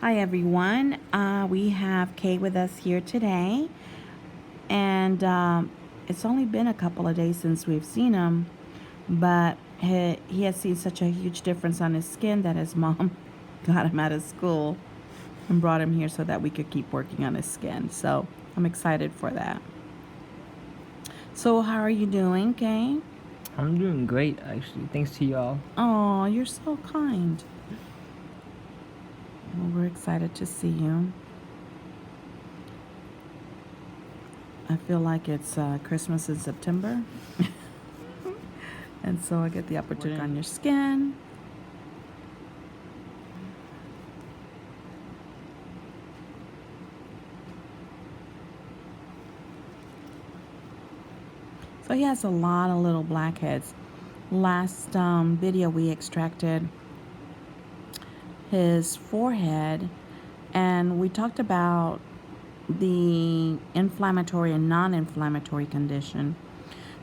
Hi everyone, we have Kay with us here today, and it's only been a couple of days since we've seen him, but he has seen such a huge difference on his skin that his mom got him out of school and brought him here so that we could keep working on his skin. So I'm excited for that. So how are you doing, Kay? I'm doing great, actually. Thanks to y'all. Oh, you're so kind. Well, we're excited to see you. I feel like it's Christmas in September. And so I get the opportunity on your skin. So he has a lot of little blackheads. Last video we extracted his forehead and we talked about the inflammatory and non-inflammatory condition.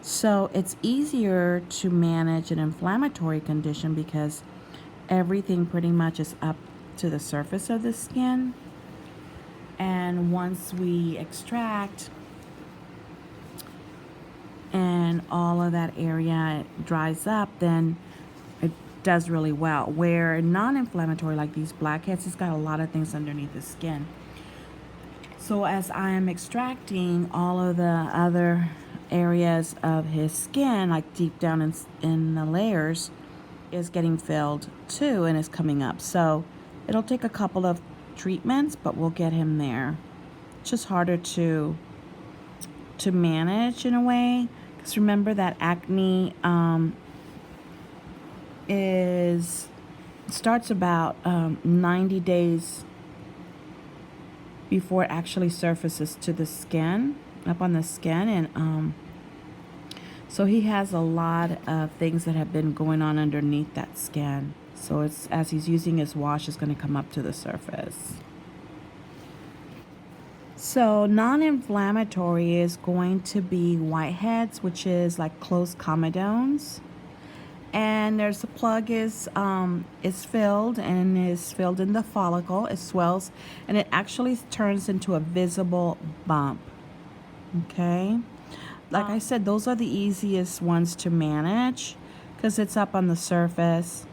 So it's easier to manage an inflammatory condition because everything pretty much is up to the surface of the skin. And once we extract and all of that area dries up, then it does really well. Where non-inflammatory, like these blackheads, it's got a lot of things underneath the skin. So as I am extracting, all of the other areas of his skin, like deep down in the layers, is getting filled too and is coming up. So it'll take a couple of treatments, but we'll get him there. It's just harder to manage in a way, because remember that acne starts about 90 days before it actually surfaces to the skin, up on the skin. And so he has a lot of things that have been going on underneath that skin. So it's, as he's using his wash, it's going to come up to the surface. So non-inflammatory is going to be whiteheads, which is like closed comedones. And there's a plug is filled in the follicle. It swells and it actually turns into a visible bump. Okay, like I said, those are the easiest ones to manage because it's up on the surface.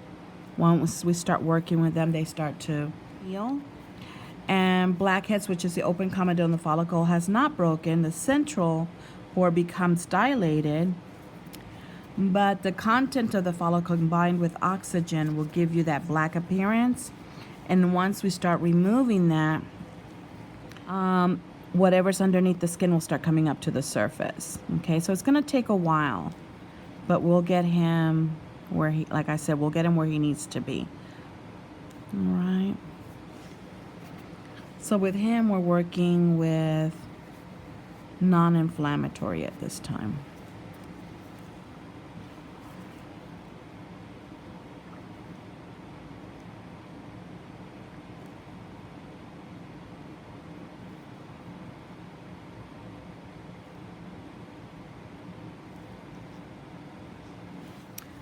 Once we start working with them, they start to heal. And blackheads, which is the open comedone, the follicle has not broken. The central pore becomes dilated, but the content of the follicle combined with oxygen will give you that black appearance. And once we start removing that, whatever's underneath the skin will start coming up to the surface. Okay, so it's going to take a while, but we'll get him where he, like I said, we'll get him where he needs to be. All right. So with him, we're working with non-inflammatory at this time.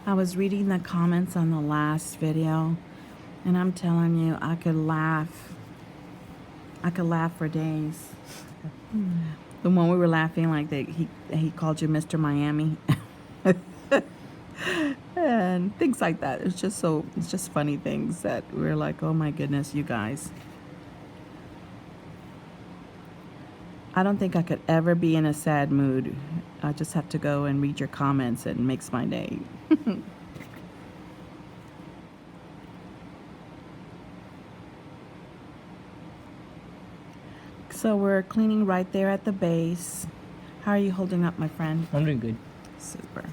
I was reading the comments on the last video, and I'm telling you, I could laugh for days. The one we were laughing like that he called you Mr. Miami. And things like that. It's just funny things that we're like, oh my goodness, you guys. I don't think I could ever be in a sad mood. I just have to go and read your comments and it makes my day. So we're cleaning right there at the base. How are you holding up, my friend? I'm doing good. Super.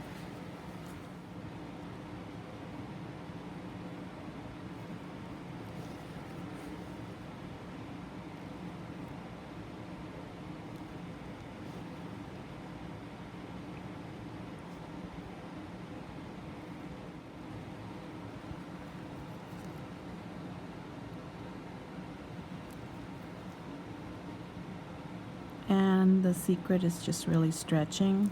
And the secret is just really stretching.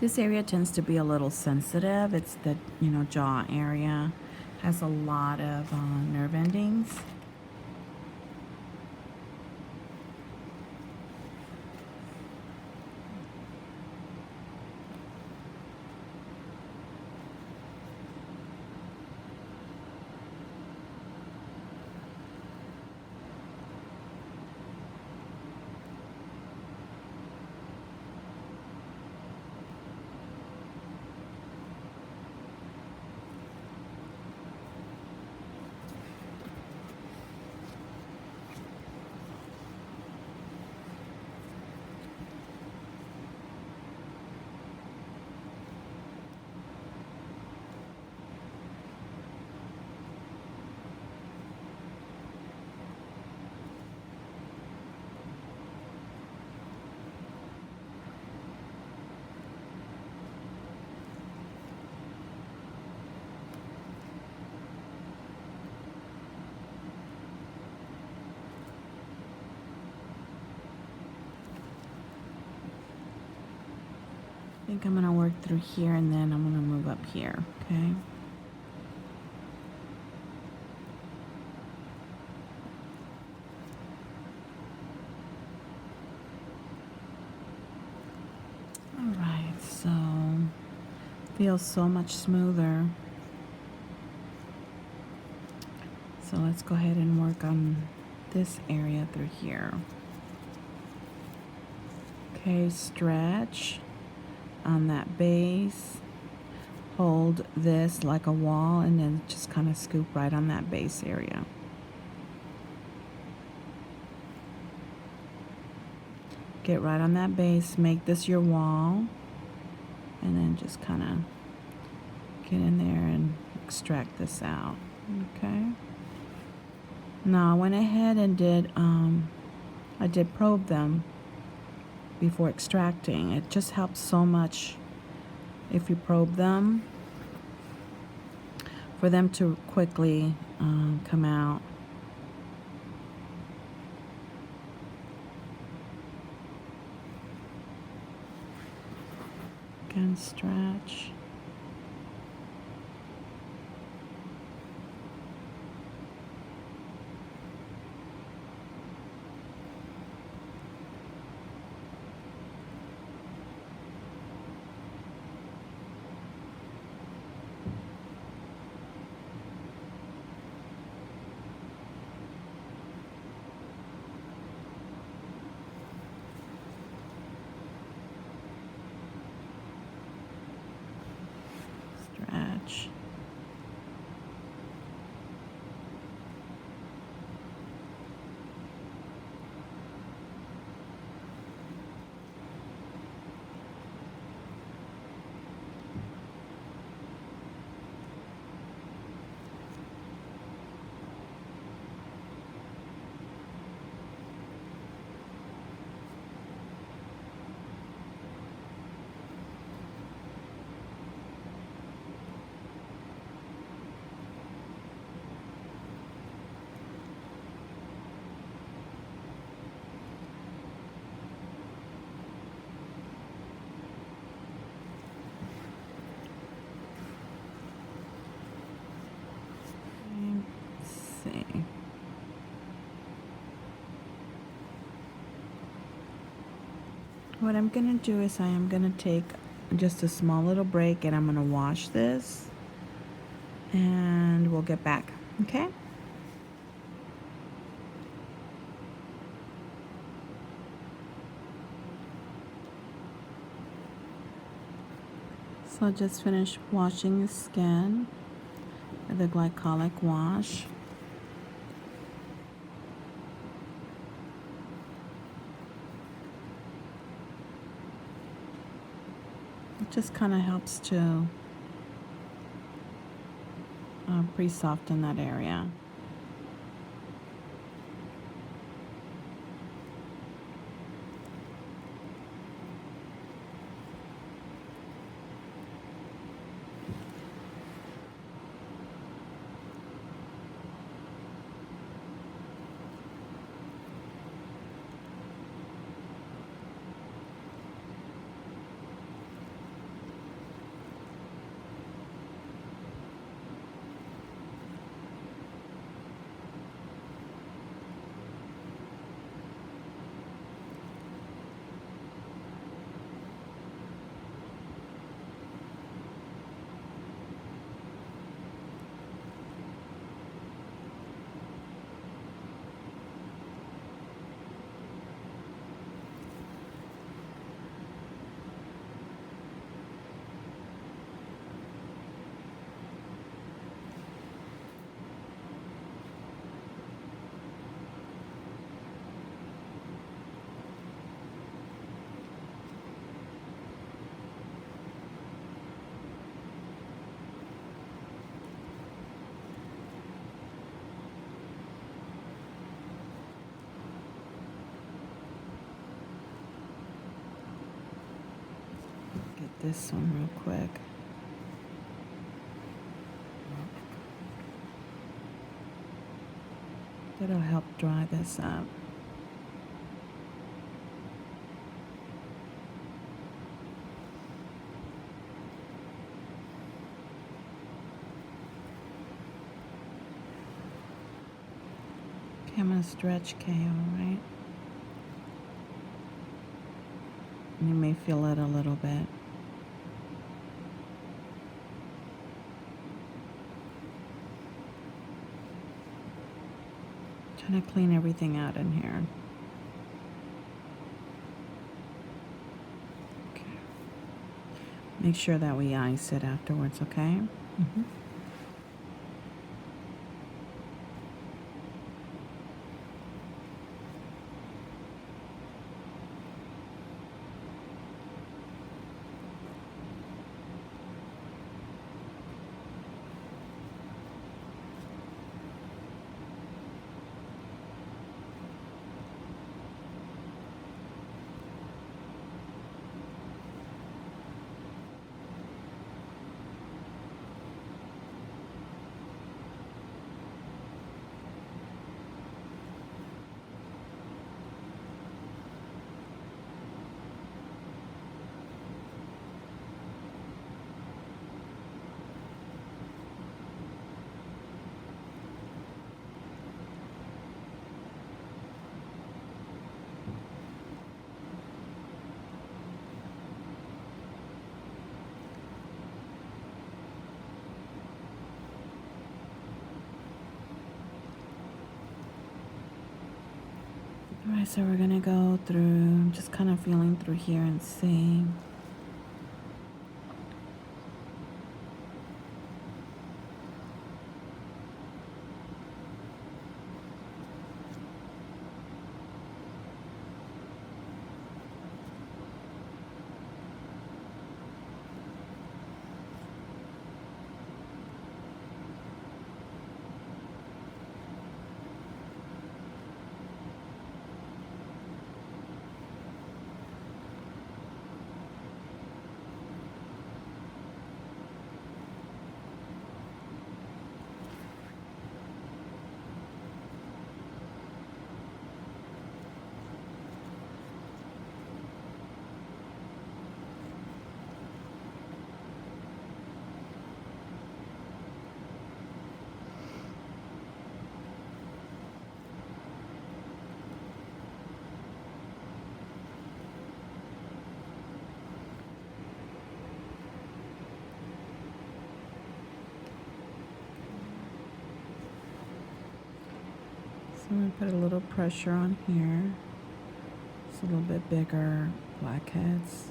This area tends to be a little sensitive. It's the, jaw area. Has a lot of nerve endings. think I'm going to work through here and then I'm going to move up here, okay? Alright, so feels so much smoother. So let's go ahead and work on this area through here. Okay, stretch on that base. Hold this like a wall and then just kind of scoop right on that base area. Get right on that base, make this your wall, and then just kind of get in there and extract this out. Okay. Now I went ahead and I did probe them before extracting. It just helps so much if you probe them for them to quickly come out. Again, stretch. Stretch. See. What I'm going to do is I am going to take just a small little break and I'm going to wash this and we'll get back, okay? So I just finished washing the skin with a glycolic wash. It just kind of helps to pre-soften that area. Get this one real quick. That'll help dry this up. Okay, I'm going to stretch KO, right? You may feel it a little bit. Trying to clean everything out in here. Okay. Make sure that we ice it afterwards, okay? Mm-hmm. Alright, so we're gonna go through, just kind of feeling through here and see. So I'm gonna put a little pressure on here. It's a little bit bigger, blackheads.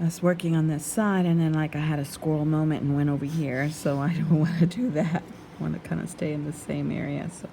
I was working on this side and then like I had a squirrel moment and went over here, so I don't want to do that. I want to kind of stay in the same area. So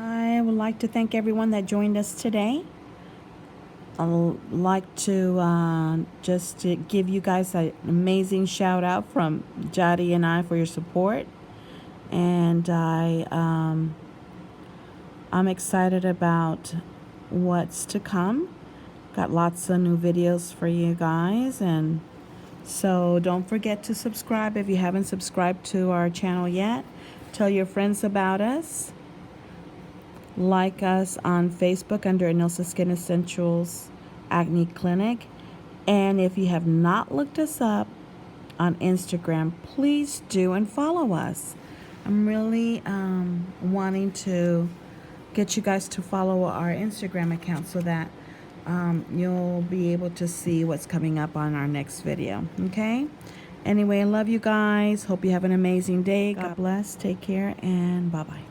I would like to thank everyone that joined us today. like to just to give you guys an amazing shout out from Yary and I for your support. And I'm excited about what's to come. Got lots of new videos for you guys, and so don't forget to subscribe if you haven't subscribed to our channel yet. Tell your friends about us. Like us on Facebook under Enilsa Skin Essentials Acne Clinic. And if you have not looked us up on Instagram, please do and follow us. I'm really wanting to get you guys to follow our Instagram account so that you'll be able to see what's coming up on our next video. Okay? Anyway, I love you guys. Hope you have an amazing day. God bless. Take care, and bye-bye.